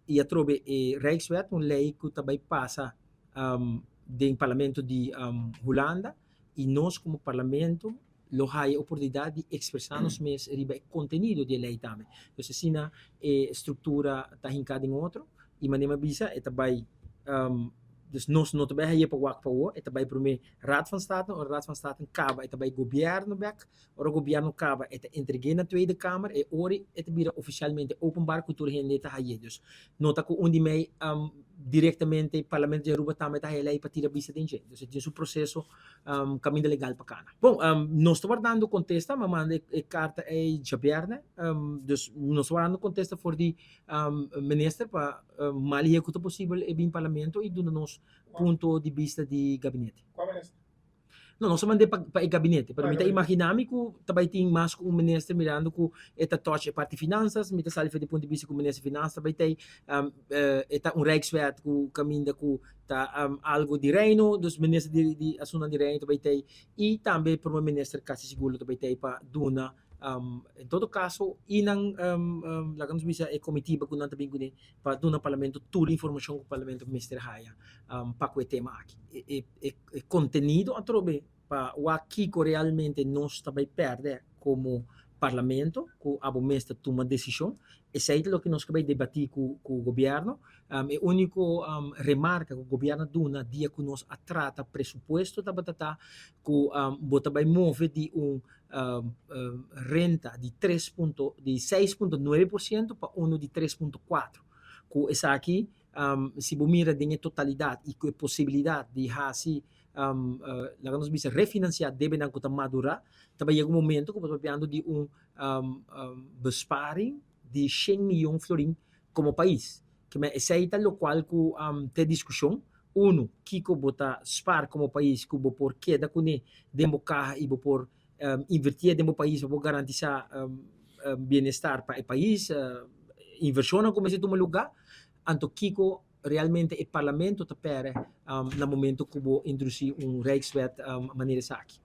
ia trobe Rijkswet, uma lei que também passa do parlamento de Holanda, e nós como parlamento lo hai a oportunidade de expressar-nos mais riba o conteúdo da lei também. Então, assim, a estrutura está hincada em outro, e maneira bisa, é também dus nós não também aí para o para é também para mim Raad van State, o Raad van State caba, é também governo back, o governo caba é entregue na Tweede Kamer, e ori é também oficialmente openbaar cultura gente tá aí, dus nota que onde mei diretamente parlamento de Aruba também tá aí para tirar vista de gente, dus é um processo caminho legal para cá. Bom, nós estamos dando contesta, mas manda carta é Jabierne, dus nós estamos dando contesta for die minister para mal executar possível e bem parlamento e dando nos ponto de vista de gabinete. Qual ministro? Não, não somente para o gabinete, para mim imaginar-me que também tem mais um ministro mirando que esta tocha parte de finanças, me está do ponto de vista do ministro de finanças, também tem um Rijkswet que caminha com algo de reino, dos ministros de assuntos de reino também tem, e também para o ministro quase seguro também tem para dona em todo caso, inang lagamos bisa e comitiva que não também para do parlamento toda a informação que o parlamento minister haya para o tema aqui e contenido a trobe para o aqui que realmente nós também perde como parlamento que a mestre toma decisão e sei o que nós acabamos de debater com o governo é o único remarca que o governo dá dia que nós trata presupuesto da batata que bota vai mover de renta de 6,9% para uno de 3,4%. Que essa aqui, se você mira em totalidade e com a possibilidade de fazer nós bisa refinanciar deve não contar madurar, também chega um momento que você está de besparing de 100 milhões de florins como país. Que é essa lo qual que tem discussão. Uno, que bota spar como país, que por queda com demo carro e por investir dentro do país para garantir bem-estar para o país, inversão como se toma lugar, então Kiko realmente o parlamento está no momento que vou introduzir Rijkswet maneira aqui.